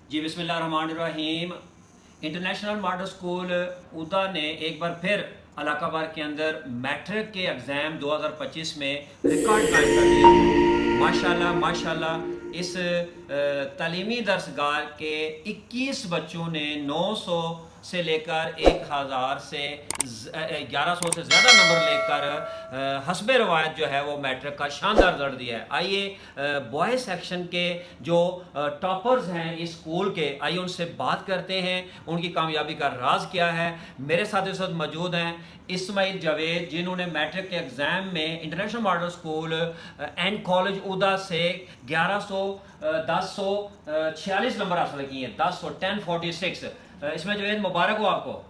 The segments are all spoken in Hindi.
जी बिस्मिल्लाहिर्रहमानिर्रहीम। इंटरनेशनल मॉडल स्कूल उदा ने एक बार फिर इलाकाबाद के अंदर मैट्रिक के एग्ज़ाम 2025 में रिकॉर्ड कायम कर दिया। माशाल्लाह माशाल्लाह इस तालीमी दरसगाह के 21 बच्चों ने 900 से लेकर 1000 से 1100 से ज़्यादा नंबर लेकर हस्बे रवायत जो है वो मैट्रिक का शानदार रिजल्ट दिया है। आइए बॉयज़ सेक्शन के जो टॉपर्स हैं इस स्कूल के, आइए उनसे बात करते हैं उनकी कामयाबी का राज क्या है। मेरे साथ इस वक्त मौजूद हैं इस्माइल जावेद, जिन्होंने मैट्रिक के एग्ज़ाम में international model school and college उदा से 1046 नंबर हासिल किए हैं। 1046। इसमें जावेद मुबारक हो आपको।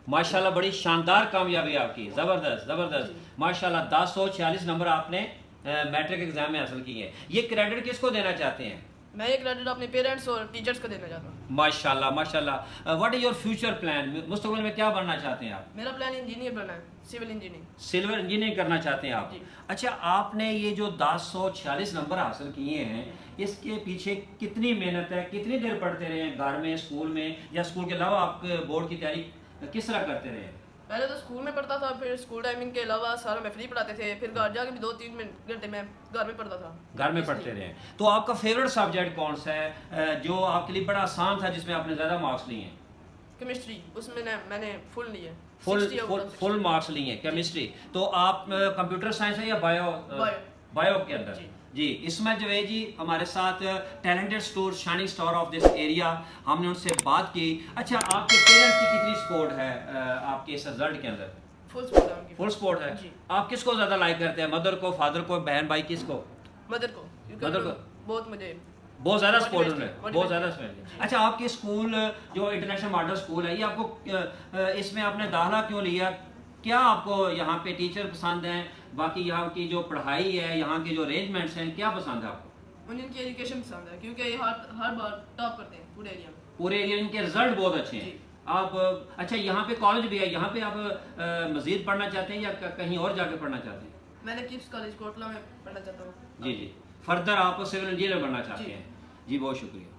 माशाल्लाह बड़ी शानदार कामयाबी आपकी, ज़बरदस्त ज़बरदस्त माशाल्लाह। 1046 नंबर आपने मैट्रिक एग्जाम में हासिल किए हैं। ये क्रेडिट किसको देना चाहते हैं? मैं ये क्रेडिट अपने पेरेंट्स और टीचर्स को देना चाहता हूँ। माशाल्लाह माशाल्लाह। What is your future plan? मुस्तकबिल में क्या बनना चाहते हैं आप? मेरा प्लान इंजीनियर बनना है, सिविल इंजीनियरिंग। सिविल इंजीनियरिंग करना चाहते हैं आप? अच्छा, आपने ये जो 1046 नंबर हासिल किए हैं, इसके पीछे कितनी मेहनत है, कितनी देर पढ़ते रहे हैं घर में, स्कूल में, या स्कूल के अलावा आप बोर्ड की तैयारी किस तरह करते रहे? पहले तो स्कूल में पढ़ता था, फिर स्कूल टाइमिंग के अलावा सारा में फ्री पढ़ाते थे, फिर घर जाके भी 2-3 घंटे में घर में पढ़ता था। घर में पढ़ते रहे। तो आपका फेवरेट सब्जेक्ट कौन सा है जो आपके लिए बड़ा आसान था, जिसमें आपने ज़्यादा मार्क्स लिए हैं? केमिस्ट्री, उसमें मैंने फुल लिए, फुल मार्क्स लिए हैं केमिस्ट्री। तो आप कंप्यूटर साइंस है या बायो के अंदर? जी। इसमें जावेद जी हमारे साथ talented store, shining star of this area, हमने उनसे बात की। अच्छा, आपके पेरेंट्स की कितनी सपोर्ट है आपके इस रिजल्ट के अंदर? फुल सपोर्ट है। आप किसको ज़्यादा लाइक करते हैं, मदर को, फादर को, बहन भाई, किसको? मदर को बहुत ज़्यादा सपोर्ट है, बहुत ज़्यादा सपोर्ट। अच्छा, आपके स्कूल जो इंटरनेशनल मॉडल स्कूल है, ये आपको इसमें आपने दाखिला क्यों लिया? क्या आपको यहाँ पे टीचर पसंद हैं, बाकी यहाँ की जो पढ़ाई है, यहाँ के जो अरेंजमेंट्स हैं, क्या पसंद है आपको? उनकी एजुकेशन पसंद है, क्योंकि ये हर बार टॉप करते हैं पूरे एरिया में। पूरे एरिया इनके रिजल्ट बहुत अच्छे हैं। आप अच्छा, यहाँ पे कॉलेज भी है, यहाँ पे आप मजीद पढ़ना चाहते हैं या कहीं और जाके पढ़ना चाहते हैं? मैंने किप्स कॉलेज कोटला में पढ़ना चाहता हूँ। जी जी। फर्दर आप सिविल इंजीनियर बनना चाहते हैं? जी, बहुत शुक्रिया।